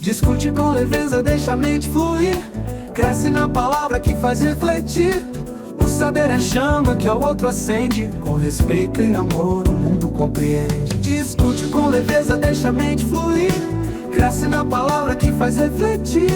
Discute com leveza, deixa a mente fluir. Cresce na palavra que faz refletir. O saber é chama que ao outro acende. Com respeito e amor o mundo compreende. Discute com leveza, deixa a mente fluir. Cresce na palavra que faz refletir.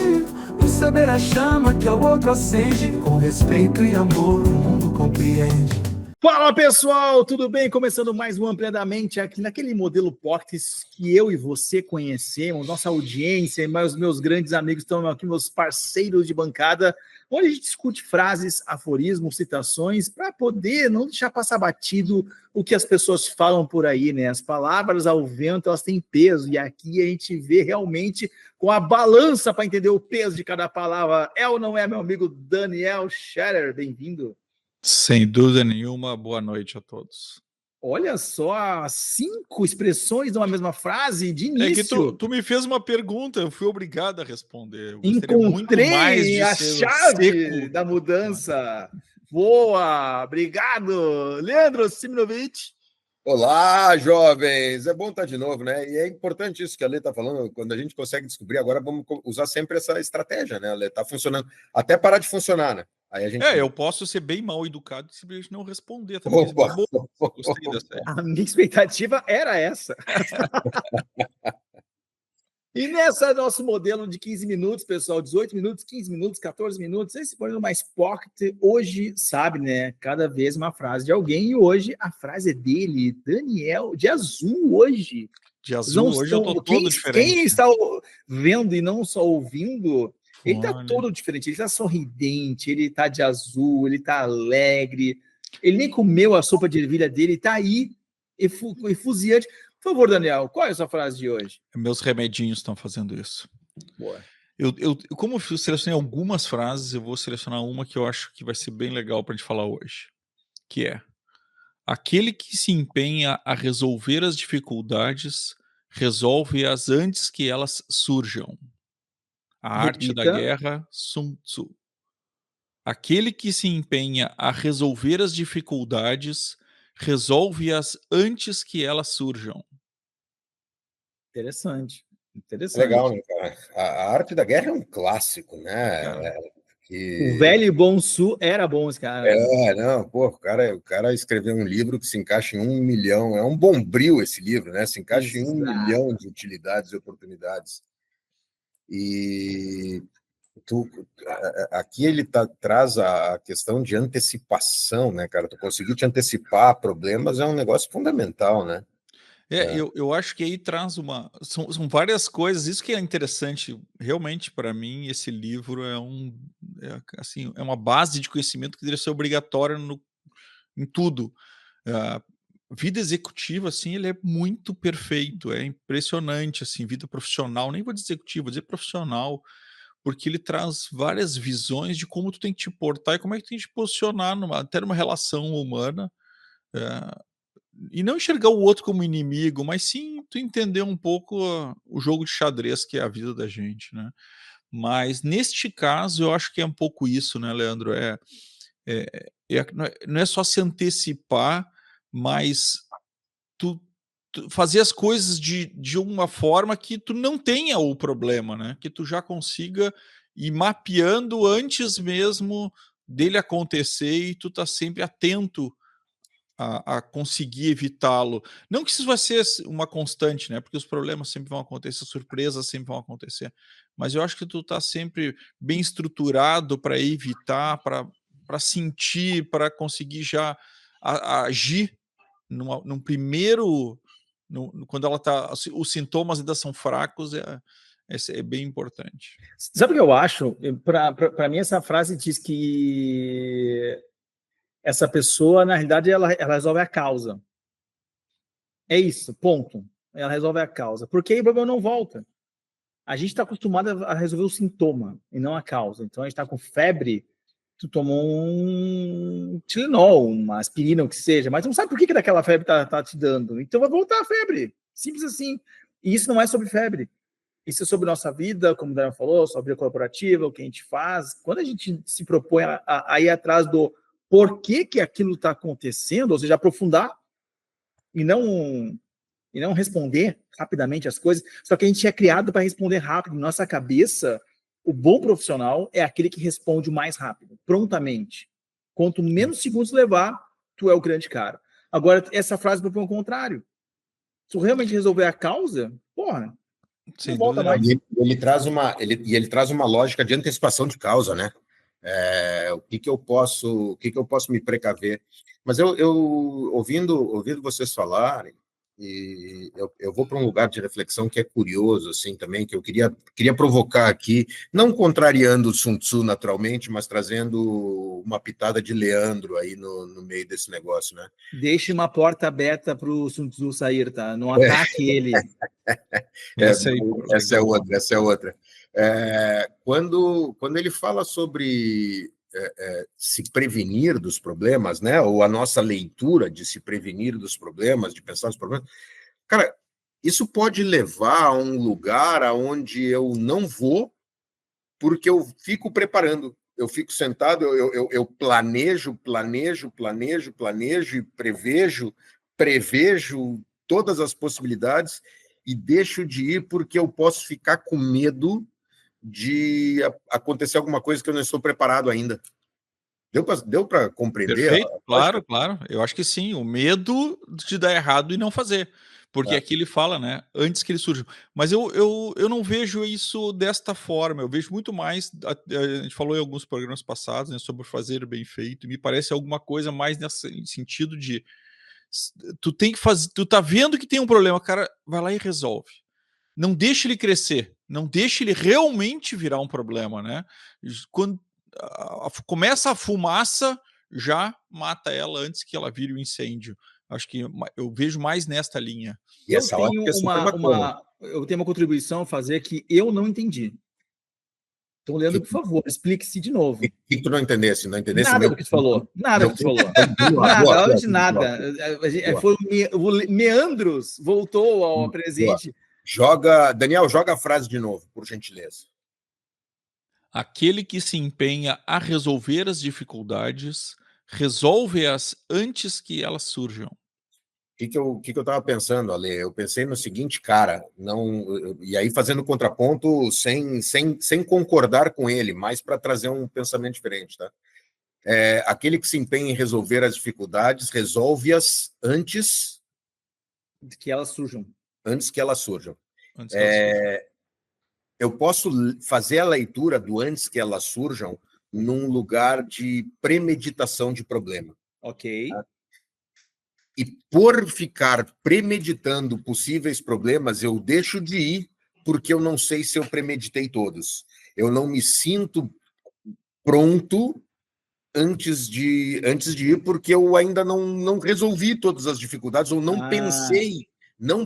O saber é chama que ao outro acende. Com respeito e amor o mundo compreende. Fala pessoal, tudo bem? Começando mais um Ampliadamente aqui naquele modelo Portes que eu e você conhecemos, nossa audiência, mas os meus grandes amigos estão aqui, meus parceiros de bancada, onde a gente discute frases, aforismos, citações, para poder não deixar passar batido o que as pessoas falam por aí, né? As palavras ao vento, elas têm peso, e aqui a gente vê realmente com a balança para entender o peso de cada palavra. É ou não é, meu amigo Daniel Scherer? Bem-vindo. Sem dúvida nenhuma, boa noite a todos. Olha só, 5 expressões numa mesma frase de início. É que tu me fez uma pergunta, eu fui obrigado a responder. Eu encontrei a chave da mudança. Boa, obrigado. Leandro Siminovich. Olá, jovens! É bom estar de novo, né? E é importante isso que a Lê está falando, quando a gente consegue descobrir, agora vamos usar sempre essa estratégia, né? A Lê está funcionando, até parar de funcionar, né? Aí a gente... eu posso ser bem mal educado e simplesmente não responder. Também. Gostei dessa. A minha expectativa era essa. E nessa nosso modelo de 15 minutos, pessoal, 18 minutos, 15 minutos, 14 minutos, esse modelo mais pocket, hoje, sabe, né, cada vez uma frase de alguém, e hoje a frase é dele, Daniel, de azul hoje. De azul, hoje eu tô todo diferente. Quem está vendo e não só ouvindo, ele tá todo diferente, ele tá sorridente, ele tá de azul, ele tá alegre, ele nem comeu a sopa de ervilha dele, tá aí, efusiante. Por favor, Daniel, qual é a sua frase de hoje? Meus remedinhos estão fazendo isso. Boa. Como eu selecionei algumas frases, eu vou selecionar uma que eu acho que vai ser bem legal para a gente falar hoje, que é: aquele que se empenha a resolver as dificuldades, resolve-as antes que elas surjam. A arte da guerra, Sun Tzu. Aquele que se empenha a resolver as dificuldades, resolve-as antes que elas surjam. Interessante. Legal, né, cara? A arte da guerra é um clássico, né? O velho e bom Sul era bom, esse cara. Não, pô, o cara escreveu um livro que se encaixa em 1 milhão. É um bombril esse livro, né? Se encaixa em 1 milhão de utilidades e oportunidades. E aqui ele traz a questão de antecipação, né, cara? Tu conseguir te antecipar a problemas é um negócio fundamental, né? Eu acho que aí traz são várias coisas, isso que é interessante, realmente para mim esse livro é uma base de conhecimento que deveria ser obrigatória em tudo. Vida executiva, assim, ele é muito perfeito, é impressionante, assim, vida profissional, nem vou dizer executiva, vou dizer profissional, porque ele traz várias visões de como tu tem que te portar e como é que tu tem que te posicionar até numa relação humana, e não enxergar o outro como inimigo, mas sim tu entender um pouco o jogo de xadrez que é a vida da gente, né? Mas neste caso eu acho que é um pouco isso, né, Leandro? Não é só se antecipar, mas tu fazer as coisas de uma forma que tu não tenha o problema, né? Que tu já consiga ir mapeando antes mesmo dele acontecer e tu tá sempre atento a conseguir evitá-lo. Não que isso vai ser uma constante, né? Porque os problemas sempre vão acontecer, surpresas sempre vão acontecer. Mas eu acho que tu tá sempre bem estruturado para evitar, para sentir, para conseguir já agir num primeiro... quando ela tá, os sintomas ainda são fracos, é bem importante. Sabe o que eu acho? Para mim, essa frase diz que essa pessoa, na realidade, ela resolve a causa. É isso, ponto. Ela resolve a causa. Porque aí o problema não volta. A gente está acostumado a resolver o sintoma e não a causa. Então, a gente está com febre, tu tomou um Tilenol, uma aspirina, o que seja, mas não sabe por que daquela febre tá te dando. Então, vai voltar a febre. Simples assim. E isso não é sobre febre. Isso é sobre nossa vida, como o Daniel falou, sobre a corporativa, o que a gente faz. Quando a gente se propõe a ir atrás do por que aquilo está acontecendo, ou seja, aprofundar, e não e não responder rapidamente as coisas. Só que a gente é criado para responder rápido. Nossa cabeça, o bom profissional é aquele que responde o mais rápido, prontamente. Quanto menos segundos levar, tu é o grande cara. Agora, essa frase propõe o contrário. Se tu realmente resolver a causa, porra, Sem não volta dúvida mais. nenhuma. Ele traz uma lógica de antecipação de causa, né? O que eu posso me precaver? Mas eu ouvindo vocês falarem, e eu vou para um lugar de reflexão que é curioso, assim, também, que eu queria provocar aqui, não contrariando o Sun Tzu naturalmente, mas trazendo uma pitada de Leandro aí no meio desse negócio, né? Deixe uma porta aberta para o Sun Tzu sair, tá? Não ataque ele. Essa aí, Essa é legal. outra, essa é outra. Quando ele fala sobre se prevenir dos problemas, né? Ou a nossa leitura de se prevenir dos problemas, de pensar nos problemas, cara, isso pode levar a um lugar aonde eu não vou, porque eu fico preparando. Eu fico sentado, eu planejo e prevejo todas as possibilidades e deixo de ir porque eu posso ficar com medo de acontecer alguma coisa que eu não estou preparado ainda. Deu para compreender? Perfeito, claro, claro. Eu acho que sim, o medo de dar errado e não fazer. Porque aqui ele fala, né, antes que ele surja. Mas eu não vejo isso desta forma, eu vejo muito mais, a gente falou em alguns programas passados, né, sobre fazer bem feito, e me parece alguma coisa mais nesse sentido de tu tem que fazer, tu tá vendo que tem um problema, cara, vai lá e resolve. Não deixa ele crescer, não deixa ele realmente virar um problema, né? Quando começa a fumaça, já mata ela antes que ela vire um incêndio. Acho que eu vejo mais nesta linha. E essa ótica é super bacana. Eu tenho uma contribuição a fazer que eu não entendi. Então, Leandro, por favor, explique-se de novo. O que tu não entendesse? Não entendesse Nada do que tu falou. Nada do que tu falou. Nada, de nada. Foi o Meandros voltou ao presente. Daniel, joga a frase de novo, por gentileza. Aquele que se empenha a resolver as dificuldades, resolve-as antes que elas surjam. O que eu estava pensando, Ale? Eu pensei no seguinte, cara, e aí fazendo contraponto sem concordar com ele, mas para trazer um pensamento diferente, tá? Aquele que se empenha em resolver as dificuldades, resolve-as antes que elas surjam. Antes que elas surjam. Antes que elas surjam. Eu posso fazer a leitura do antes que elas surjam num lugar de premeditação de problema. Ok. Tá? E por ficar premeditando possíveis problemas, eu deixo de ir porque eu não sei se eu premeditei todos. Eu não me sinto pronto antes de ir porque eu ainda não resolvi todas as dificuldades ou não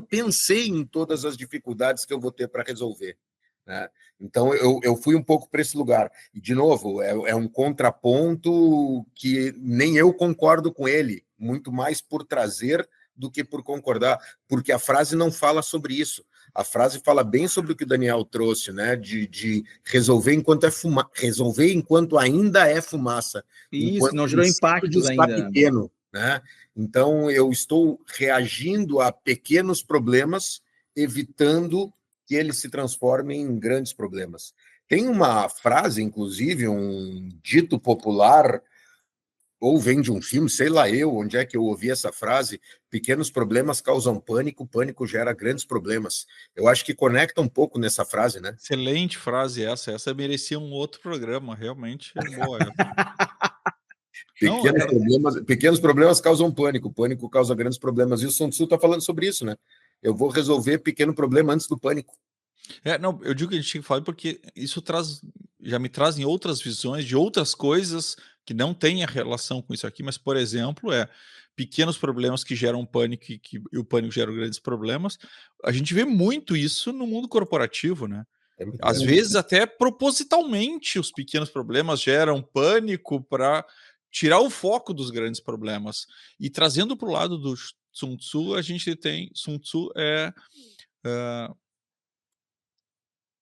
pensei em todas as dificuldades que eu vou ter para resolver. Né? Então, eu fui um pouco para esse lugar. E, de novo, é um contraponto que nem eu concordo com ele, muito mais por trazer do que por concordar, porque a frase não fala sobre isso. A frase fala bem sobre o que o Daniel trouxe, né? De resolver enquanto resolver enquanto ainda é fumaça. Isso, não gerou impactos ainda. Pequeno, né? Então, eu estou reagindo a pequenos problemas, evitando que eles se transformem em grandes problemas. Tem uma frase, inclusive, um dito popular, ou vem de um filme, sei lá onde é que eu ouvi essa frase, pequenos problemas causam pânico, pânico gera grandes problemas. Eu acho que conecta um pouco nessa frase, né? Excelente frase essa merecia um outro programa, realmente é boa essa. Pequenos problemas causam pânico, pânico causa grandes problemas, e o Sun Tzu está falando sobre isso, né? Eu vou resolver pequeno problema antes do pânico. Não, eu digo que a gente tinha que falar porque isso já me trazem outras visões de outras coisas que não têm a relação com isso aqui, mas, por exemplo, pequenos problemas que geram pânico e o pânico gera grandes problemas. A gente vê muito isso no mundo corporativo, né? Às vezes, até propositalmente, os pequenos problemas geram pânico para tirar o foco dos grandes problemas. E trazendo para o lado do Sun Tzu, a gente tem... Sun Tzu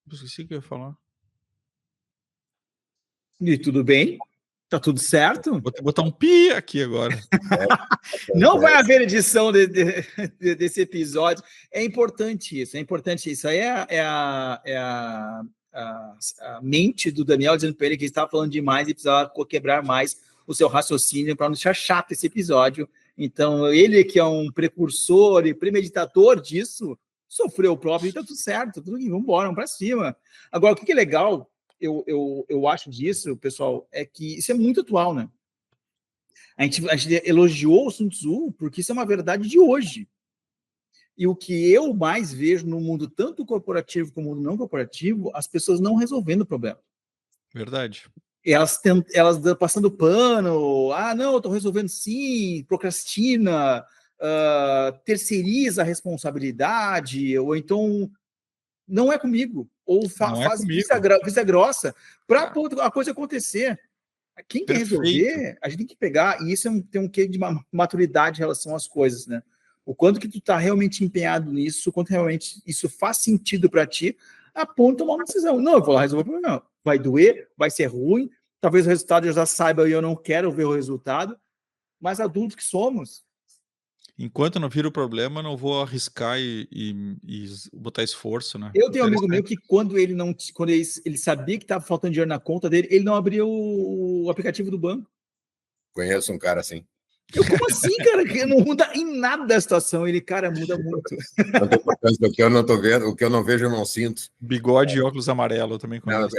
eu esqueci o que eu ia falar. E tudo bem? Tá tudo certo? Vou ter que botar um pi aqui agora. Não vai haver edição desse episódio. É importante isso, é importante isso. Aí a mente do Daniel dizendo para ele que ele estava falando demais e precisava quebrar mais o seu raciocínio para não deixar chato esse episódio. Então, ele que é um precursor e premeditador disso, sofreu o próprio e tá tudo certo, tudo bem, vamos embora, vamos para cima. Agora, o que é legal, eu acho disso, pessoal, é que isso é muito atual, né? A gente elogiou o Sun Tzu porque isso é uma verdade de hoje. E o que eu mais vejo no mundo, tanto corporativo como no mundo não corporativo, as pessoas não resolvendo o problema. Verdade. Elas passando pano, não, eu estou resolvendo sim, procrastina, terceiriza a responsabilidade, ou então não é comigo, ou faz vista grossa para a coisa acontecer. Quem quer resolver, a gente tem que pegar, e isso tem um quê de maturidade em relação às coisas, né? O quanto que tu tá realmente empenhado nisso, o quanto realmente isso faz sentido para ti, a ponto de tomar uma decisão. Não, eu vou lá resolver o problema. Vai doer, vai ser ruim, talvez o resultado eu já saiba e eu não quero ver o resultado, mas adultos que somos. Enquanto não vira o problema, não vou arriscar e botar esforço, né? Eu tenho um amigo meu que quando ele sabia que estava faltando dinheiro na conta dele, ele não abria o aplicativo do banco. Conheço um cara assim. Como assim, cara? Que não muda em nada a situação. Ele, cara, muda muito. O que eu não tô vendo, o que eu não vejo, eu não sinto. Bigode e óculos amarelo, eu também conheço.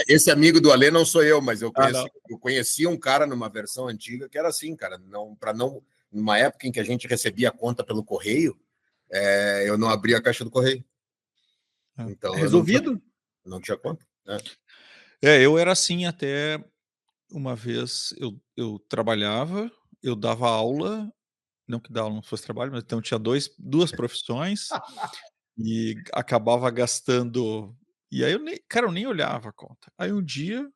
Esse amigo do Alê não sou eu, mas eu conhecia um cara numa versão antiga que era assim, cara, numa época em que a gente recebia a conta pelo correio, eu não abria a caixa do correio. Então, resolvido? Não tinha conta. Eu era assim até uma vez eu trabalhava, eu dava aula, não que dar aula não fosse trabalho, mas então tinha duas profissões e acabava gastando. E aí eu nem olhava a conta. Aí um dia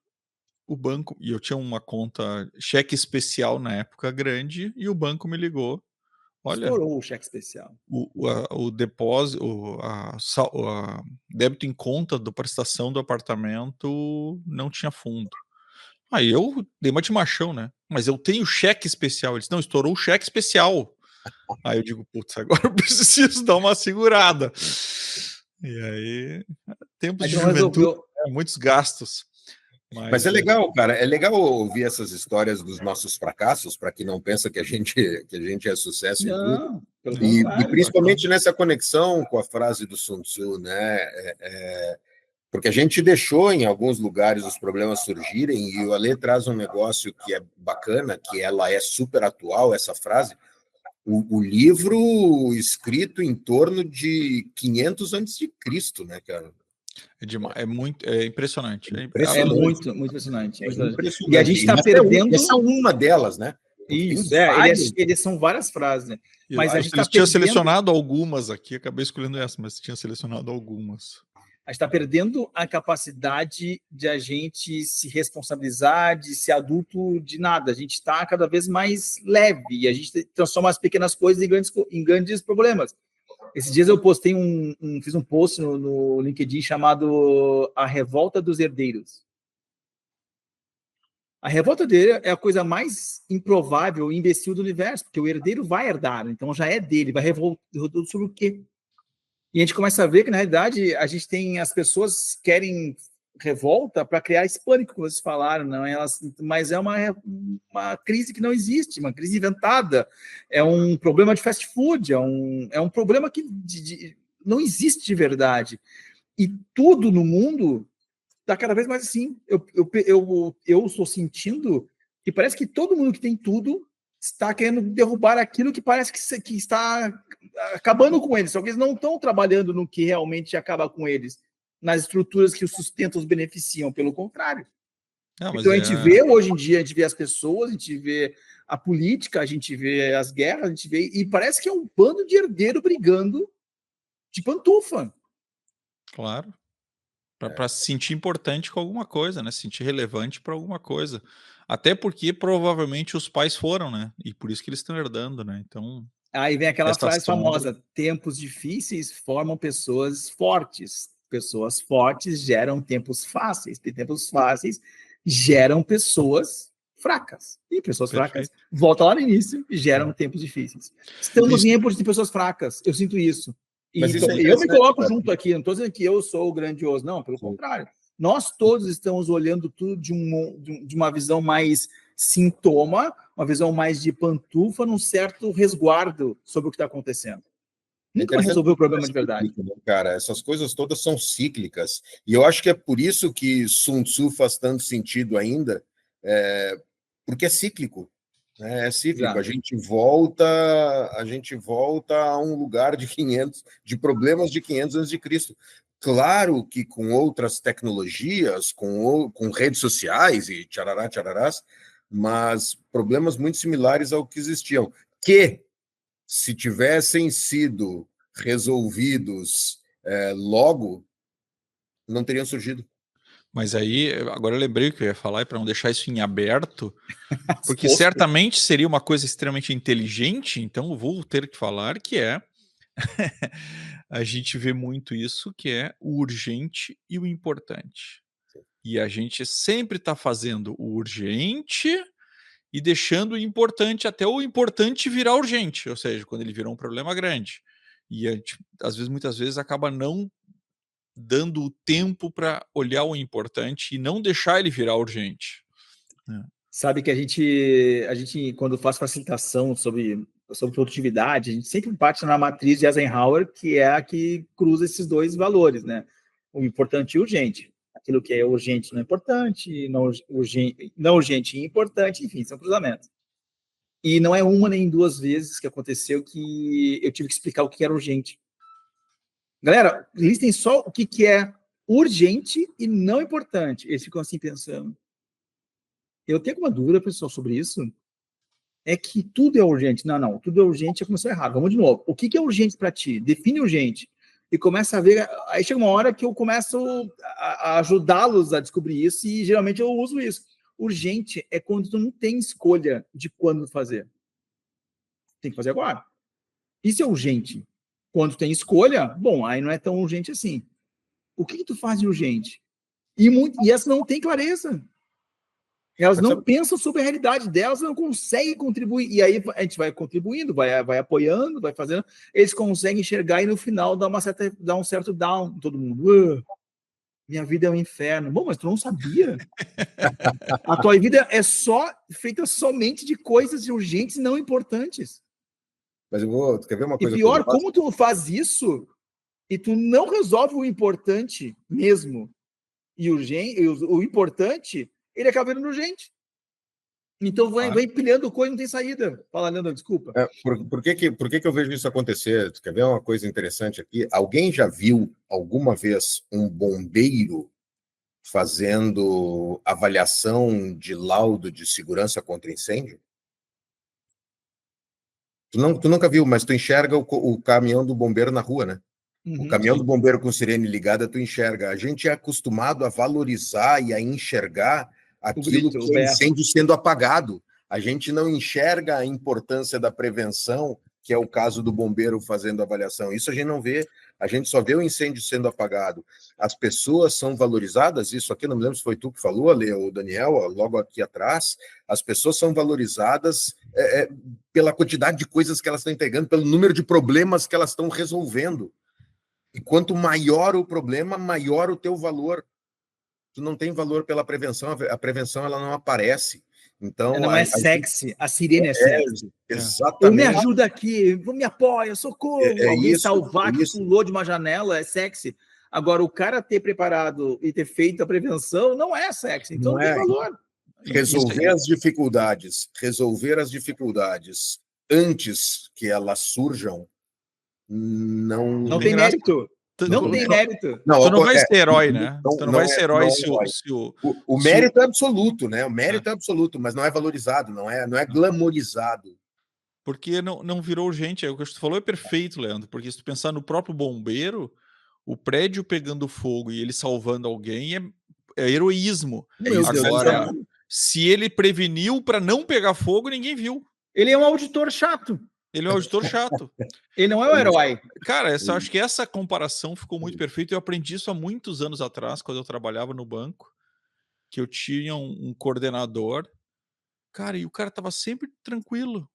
o banco, e eu tinha uma conta cheque especial na época grande, e o banco me ligou. Olha, estourou o cheque especial. O depósito, a débito em conta da prestação do apartamento não tinha fundo. Aí eu dei uma de machão, né? Mas eu tenho cheque especial. Eles não, estourou o cheque especial. Aí eu digo, putz, agora eu preciso dar uma segurada. E aí, tempos de juventude, muitos gastos. Mas é legal, cara. É legal ouvir essas histórias dos nossos fracassos, para quem não pensa que a gente é sucesso em tudo. E principalmente nessa conexão com a frase do Sun Tzu, né? Porque a gente deixou em alguns lugares os problemas surgirem, e o Alê traz um negócio que é bacana, que ela é super atual, essa frase. O livro escrito em torno de 500 a.C., né, cara? É impressionante. É muito impressionante. Impressionante. E a gente está perdendo. Essa é uma delas, né? Isso, eles são várias frases, né? Mas a gente tinha selecionado algumas aqui, acabei escolhendo essa, mas tinha selecionado algumas. A gente está perdendo a capacidade de a gente se responsabilizar, de ser adulto de nada. A gente está cada vez mais leve e a gente transforma as pequenas coisas em grandes problemas. Esses dias eu postei fiz um post no LinkedIn chamado A Revolta dos Herdeiros. A revolta dele é a coisa mais improvável e imbecil do universo, porque o herdeiro vai herdar, então já é dele, vai revoltar sobre o quê? E a gente começa a ver que, na realidade, as pessoas querem revolta para criar esse pânico que vocês falaram, não? Mas é uma crise que não existe, uma crise inventada, é um problema de fast food, é um problema que não existe de verdade. E tudo no mundo está cada vez mais assim. Eu estou sentindo que parece que todo mundo que tem tudo está querendo derrubar aquilo que parece que está acabando com eles, só que eles não estão trabalhando no que realmente acaba com eles, nas estruturas que os sustentam, os beneficiam, pelo contrário. Então a gente vê, hoje em dia, a gente vê as pessoas, a gente vê a política, a gente vê as guerras, a gente vê, e parece que é um bando de herdeiro brigando de pantufa. Claro. Para se sentir importante com alguma coisa, né? Se sentir relevante para alguma coisa. Até porque provavelmente os pais foram, né? E por isso que eles estão herdando, né? Então. Aí vem aquela frase famosa: tempos difíceis formam pessoas fortes. Pessoas fortes geram tempos fáceis. E tempos fáceis geram pessoas fracas. E pessoas fracas, volta lá no início, geram tempos difíceis. Estamos em tempos de pessoas fracas, eu sinto isso. E Mas isso é eu me coloco cara. junto aqui, não estou dizendo que eu sou o grandioso, não, pelo contrário. Nós todos estamos olhando tudo de uma visão mais sintoma, uma visão mais de pantufa, num certo resguardo sobre o que está acontecendo. Nunca vai resolver o problema de verdade. Cara, essas coisas todas são cíclicas. E eu acho que é por isso que Sun Tzu faz tanto sentido ainda, porque é cíclico. Né? É cíclico. Exato. A gente volta a um lugar de problemas de 500 anos de Cristo. Claro que com outras tecnologias, com redes sociais e tchararás, mas problemas muito similares ao que existiam. Que, se tivessem sido resolvidos logo, não teriam surgido. Mas aí, agora eu lembrei o que eu ia falar, para não deixar isso em aberto, porque certamente seria uma coisa extremamente inteligente, então eu vou ter que falar que a gente vê muito isso, que é o urgente e o importante. E a gente sempre está fazendo o urgente e deixando o importante, até o importante virar urgente, ou seja, quando ele virou um problema grande. E a gente, muitas vezes, acaba não dando o tempo para olhar o importante e não deixar ele virar urgente. Sabe que a gente quando faz facilitação sobre produtividade, a gente sempre parte na matriz de Eisenhower, que é a que cruza esses dois valores, né? O importante e o urgente. Aquilo que é urgente não é importante, não urgente e importante, enfim, são cruzamentos. E não é uma nem duas vezes que aconteceu que eu tive que explicar o que era urgente. Galera, listem só o que é urgente e não importante. Eles ficam assim pensando. Eu tenho alguma dúvida, pessoal, sobre isso? É que tudo é urgente. Não, tudo é urgente, já começou errado. Vamos de novo. O que é urgente para ti? Define urgente. E começa a ver. Aí chega uma hora que eu começo a ajudá-los a descobrir isso, e geralmente eu uso isso. Urgente é quando tu não tem escolha de quando fazer. Tem que fazer agora. Isso é urgente. Quando tem escolha, bom, aí não é tão urgente assim. O que tu faz de urgente? E essas não têm clareza. Elas não pensam sobre a realidade delas, não conseguem contribuir. E aí a gente vai contribuindo, vai apoiando, vai fazendo. Eles conseguem enxergar e no final dá um certo down em todo mundo. Minha vida é um inferno. Bom, mas tu não sabia? A tua vida é feita somente de coisas urgentes e não importantes. Mas tu quer ver uma coisa? E pior, como tu faz isso e tu não resolve o importante mesmo e o importante, ele acaba virando urgente. Então vai empilhando coisa e não tem saída. Fala, Leandro, desculpa. Por que eu vejo isso acontecer? Tu quer ver uma coisa interessante aqui? Alguém já viu alguma vez um bombeiro fazendo avaliação de laudo de segurança contra incêndio? Tu nunca viu, mas tu enxerga o caminhão do bombeiro na rua, né? O caminhão do bombeiro com sirene ligada, tu enxerga. A gente é acostumado a valorizar e a enxergar aquilo que é incêndio sendo apagado. A gente não enxerga a importância da prevenção, que é o caso do bombeiro fazendo avaliação. Isso a gente não vê, a gente só vê o incêndio sendo apagado. As pessoas são valorizadas, isso aqui, não me lembro se foi tu que falou, Ale, ou o Daniel, logo aqui atrás, as pessoas são valorizadas pela quantidade de coisas que elas estão entregando, pelo número de problemas que elas estão resolvendo. E quanto maior o problema, maior o teu valor. Tu não tem valor pela prevenção, a prevenção ela não aparece. Então, não é sexy, a sirene é sexy. Exatamente. Eu me ajuda aqui, me apoia, socorro. Alguém salvar que pulou de uma janela é sexy. Agora, o cara ter preparado e ter feito a prevenção não é sexy, então não tem valor. Resolver as dificuldades antes que elas surjam, não tem mérito. Não tem mérito. Tu não vai ser herói, né? Tu não vai ser herói se o mérito é absoluto, né? O mérito é absoluto, mas não é valorizado, não é glamorizado. Porque não virou urgente. O que tu falou é perfeito, Leandro, porque se tu pensar no próprio bombeiro, o prédio pegando fogo e ele salvando alguém é heroísmo. Agora, se ele preveniu para não pegar fogo, ninguém viu. Ele é um auditor chato. Ele é um auditor chato. Ele não é um herói. Cara, acho que essa comparação ficou muito perfeita. Eu aprendi isso há muitos anos atrás, quando eu trabalhava no banco. que eu tinha um coordenador, cara, e o cara estava sempre tranquilo.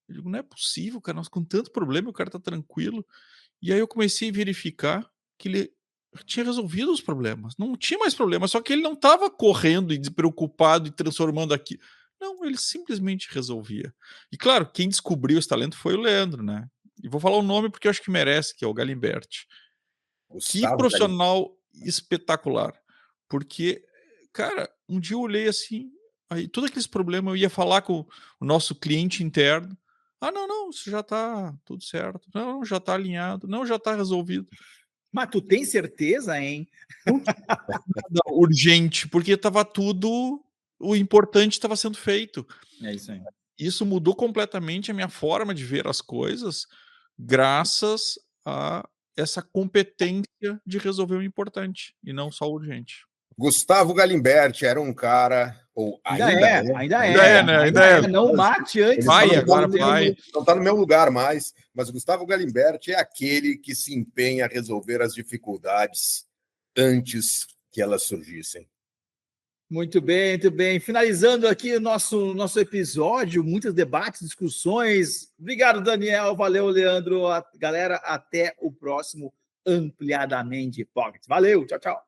Eu digo, não é possível, cara, nós com tanto problema, o cara tá tranquilo. E aí eu comecei a verificar que ele tinha resolvido os problemas. Não tinha mais problema, só que ele não estava correndo e despreocupado e transformando aqui. Não, ele simplesmente resolvia. E claro, quem descobriu esse talento foi o Leandro, né? E vou falar o nome porque eu acho que merece, que é o Galimberti. Que Gustavo profissional espetacular. Porque, cara, um dia eu olhei assim, aí todos aqueles problemas eu ia falar com o nosso cliente interno. Ah, não, isso já tá tudo certo. Não, já tá alinhado. Não, já tá resolvido. Mas tu tem certeza, hein? Nada urgente, porque estava tudo, o importante estava sendo feito. É isso aí. Isso mudou completamente a minha forma de ver as coisas, graças a essa competência de resolver o importante e não só o urgente. Gustavo Galimberti era um cara, ou Ainda ainda é, é, ainda Ainda é. é, né? Ainda é. Não mate antes. Ele Vai, não tá agora no meu- vai. Não está no meu lugar mais, mas o Gustavo Galimberti é aquele que se empenha a resolver as dificuldades antes que elas surgissem. Muito bem, muito bem. Finalizando aqui o nosso episódio, muitos debates, discussões. Obrigado, Daniel. Valeu, Leandro. Galera, até o próximo Ampliadamente Pocket. Valeu, tchau, tchau.